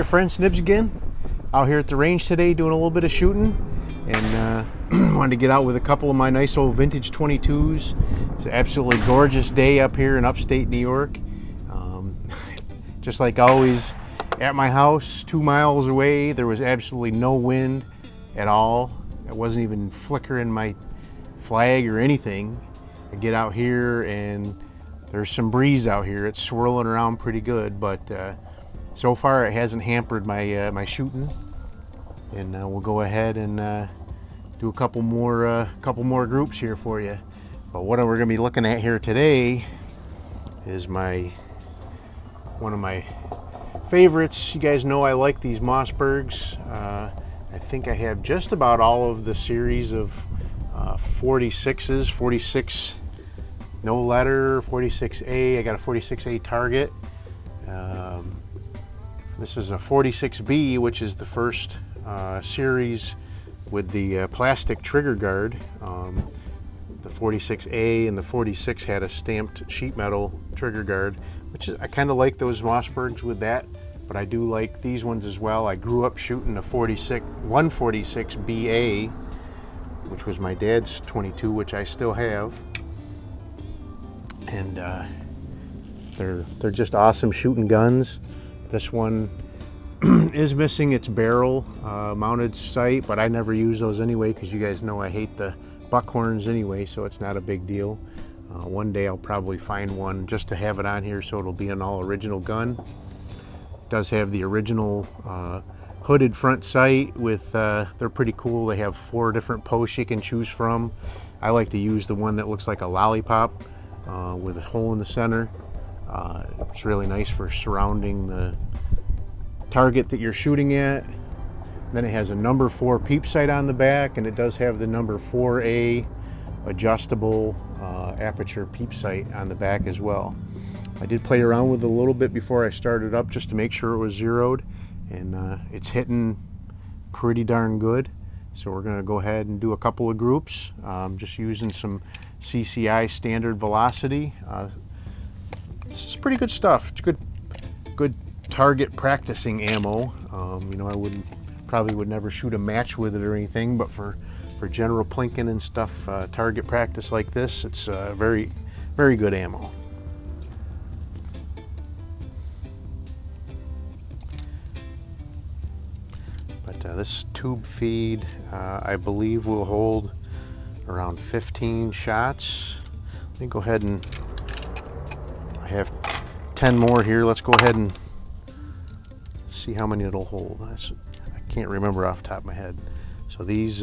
friend Snibs again, out here at the range today doing a little bit of shooting, and wanted to get out with a couple of my nice old vintage 22s. It's an absolutely gorgeous day up here in upstate New York. Just like always, at my house 2 miles away, there was absolutely no wind at all. It wasn't even flickering my flag or anything. I get out here and there's some breeze out here. It's swirling around pretty good, but so far it hasn't hampered my my shooting. And we'll go ahead and do a couple more groups here for you. But what we're going to be looking at here today is one of my favorites. You guys know I like these Mossbergs. I think I have just about all of the series of 46s, 46 no letter, 46A. I got a 46A target. This is a 46B, which is the first series with the plastic trigger guard. The 46A and the 46 had a stamped sheet metal trigger guard, which is, I kind of like those Mossbergs with that, but I do like these ones as well. I grew up shooting a 146BA, which was my dad's 22, which I still have, and they're just awesome shooting guns. This one is missing its barrel mounted sight, but I never use those anyway because you guys know I hate the buckhorns anyway, so it's not a big deal. One day I'll probably find one just to have it on here so it'll be an all original gun. It does have the original hooded front sight with, they're pretty cool. They have 4 different posts you can choose from. I like to use the one that looks like a lollipop with a hole in the center. It's really nice for surrounding the target that you're shooting at. Then it has a number 4 peep sight on the back, and it does have the number 4A adjustable aperture peep sight on the back as well. I did play around with it a little bit before I started up just to make sure it was zeroed, and it's hitting pretty darn good. So we're going to go ahead and do a couple of groups, just using some CCI Standard Velocity. This is pretty good stuff. It's good target practicing ammo. You know, I probably would never shoot a match with it or anything, but for general plinking and stuff, target practice like this, it's very, very good ammo. But this tube feed, I believe, will hold around 15 shots. Let me go ahead and, I have 10 more here. Let's go ahead and see how many it'll hold. I can't remember off the top of my head. So these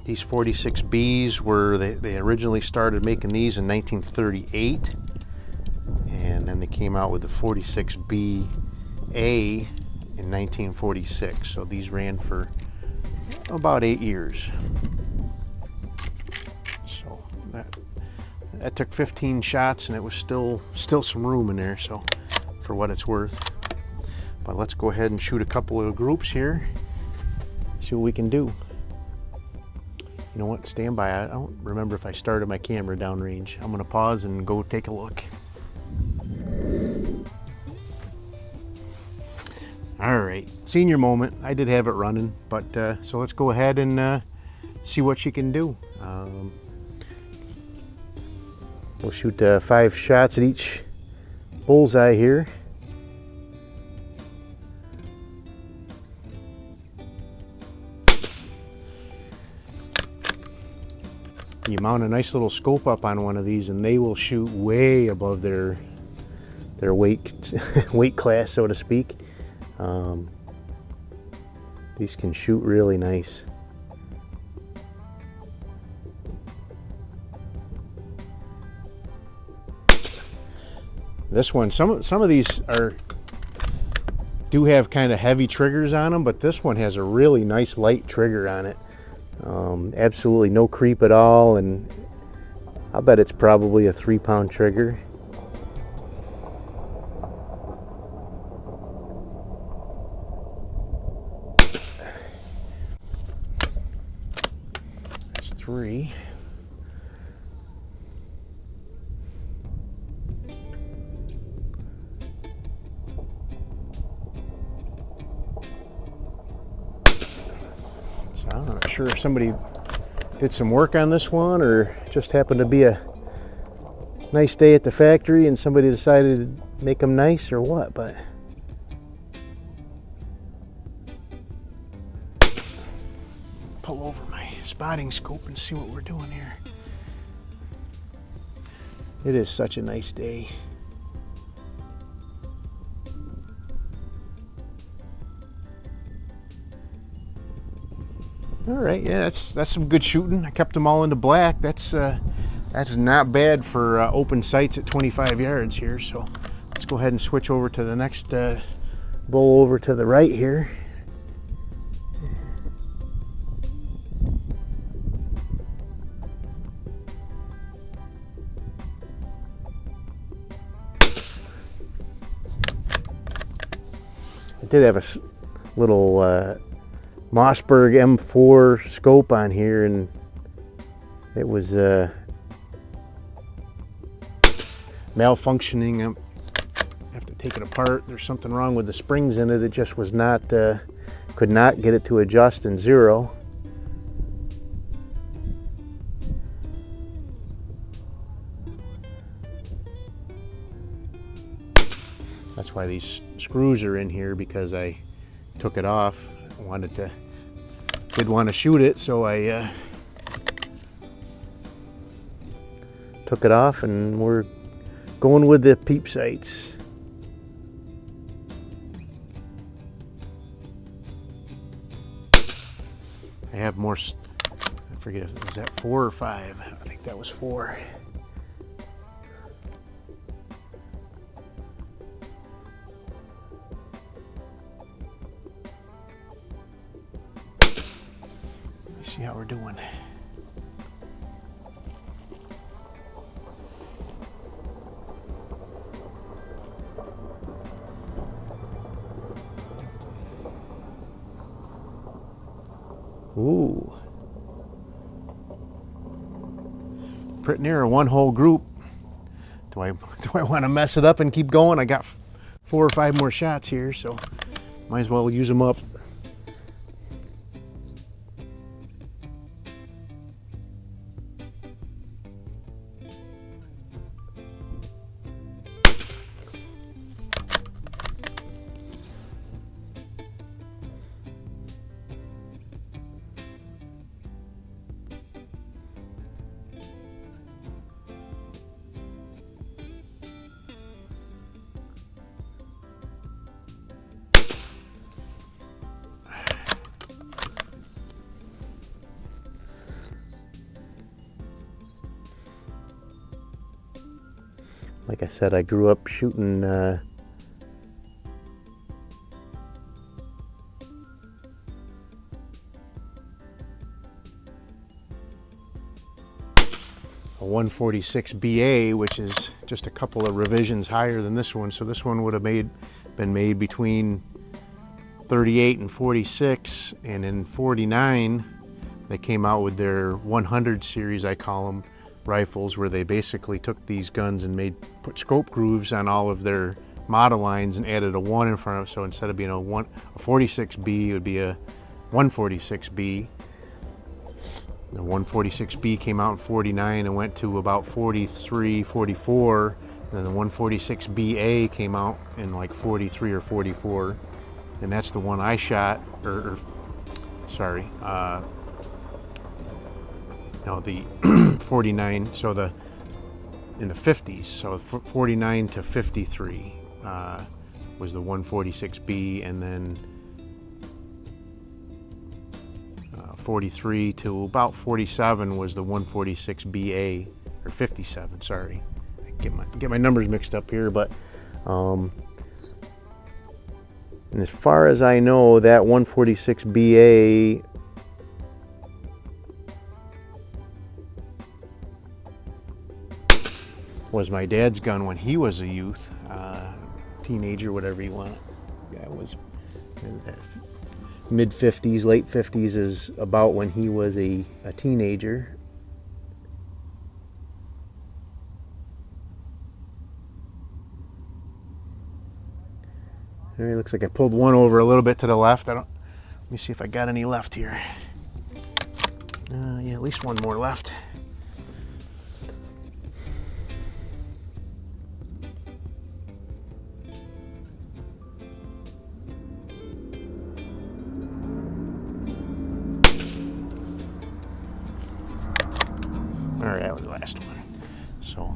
these 46Bs were, they originally started making these in 1938, and then they came out with the 46BA in 1946. So these ran for about 8 years. So that took 15 shots, and it was still some room in there, so for what it's worth. But let's go ahead and shoot a couple of groups here, see what we can do. You know what, stand by. I don't remember if I started my camera downrange. I'm gonna pause and go take a look. All right, senior moment. I did have it running, but so let's go ahead and see what she can do. We'll shoot 5 shots at each bullseye here. You mount a nice little scope up on one of these and they will shoot way above their weight class, so to speak. These can shoot really nice. This one, some of these do have kind of heavy triggers on them, but this one has a really nice light trigger on it. Absolutely no creep at all, and I'll bet it's probably a 3-pound trigger. That's 3. I'm not sure if somebody did some work on this one or just happened to be a nice day at the factory and somebody decided to make them nice or what, but pull over my spotting scope and see what we're doing here. It is such a nice day. All right, yeah, that's some good shooting. I kept them all into black. That's not bad for open sights at 25 yards here. So let's go ahead and switch over to the next bull over to the right here. I did have a little Mossberg M4 scope on here, and it was malfunctioning. I have to take it apart. There's something wrong with the springs in it. It just was not, could not get it to adjust in zero. That's why these screws are in here, because I took it off. I did want to shoot it, so I took it off, and we're going with the peep sights. I have more, I forget if it was that 4 or 5. I think that was 4. See how we're doing. Ooh. Pretty near a one-hole group. Do I want to mess it up and keep going? I got 4 or 5 more shots here, so might as well use them up. Like I said, I grew up shooting a 146 BA, which is just a couple of revisions higher than this one. So this one would have been made between 38 and 46, and in 49 they came out with their 100 series, I call them, rifles, where they basically took these guns and put scope grooves on all of their model lines and added a 1 in front of it. So instead of being a 46B, it would be a 146B. The 146B came out in 49 and went to about 43, 44. And then the 146BA came out in like 43 or 44. And that's the one I shot, sorry, no, the 49, so in the 50s, so 49 to 53 was the 146B, and then 43 to about 47 was the 146BA, or 57, sorry. I get my numbers mixed up here, but and as far as I know, that 146BA was my dad's gun when he was a youth, teenager, whatever you want. Yeah, it was mid 50s, late 50s is about when he was a teenager. There, it looks like I pulled one over a little bit to the left. Let me see if I got any left here. Yeah, at least one more left. All right, that was the last one. So,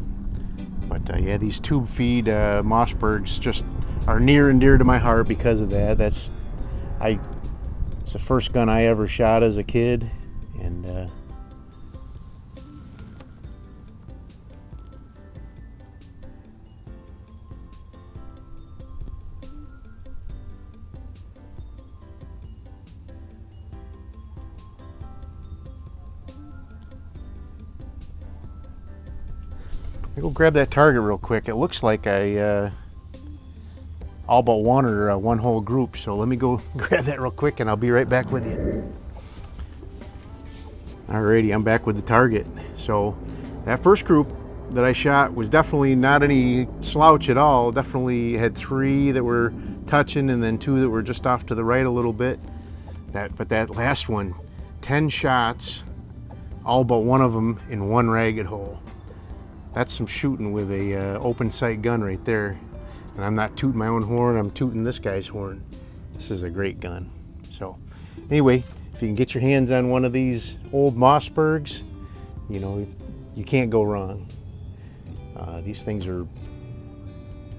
but yeah, these tube feed Mossbergs just are near and dear to my heart because of that. It's the first gun I ever shot as a kid, and I'll go grab that target real quick. It looks like I all but one or one whole group, so let me go grab that real quick and I'll be right back with you. Alrighty, I'm back with the target. So that first group that I shot was definitely not any slouch at all. Definitely had 3 that were touching and then 2 that were just off to the right a little bit. But that last one, 10 shots, all but one of them in one ragged hole. That's some shooting with a open sight gun right there. And I'm not tooting my own horn, I'm tooting this guy's horn. This is a great gun. So anyway, if you can get your hands on one of these old Mossbergs, you know, you can't go wrong. These things are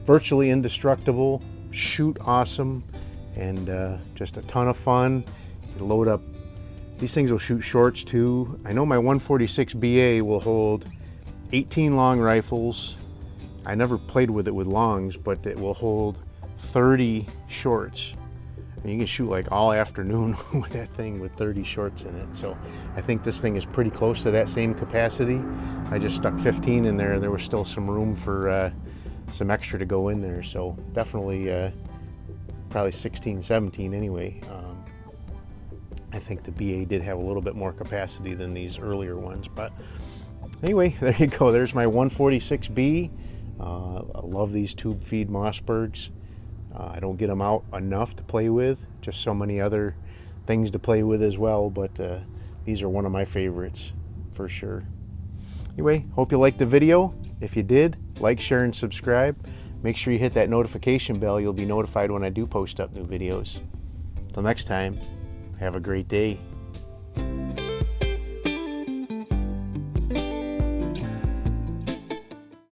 virtually indestructible, shoot awesome, and just a ton of fun. You load up, these things will shoot shorts too. I know my 146 BA will hold 18 long rifles. I never played with it with longs, but it will hold 30 shorts. And you can shoot like all afternoon with that thing with 30 shorts in it. So I think this thing is pretty close to that same capacity. I just stuck 15 in there and there was still some room for some extra to go in there. So definitely probably 16, 17 anyway. I think the BA did have a little bit more capacity than these earlier ones. But anyway, there you go. There's my 146B. I love these tube feed Mossbergs. I don't get them out enough to play with, just so many other things to play with as well, but these are one of my favorites for sure. Anyway, hope you liked the video. If you did, like, share, and subscribe. Make sure you hit that notification bell. You'll be notified when I do post up new videos. Till next time, have a great day.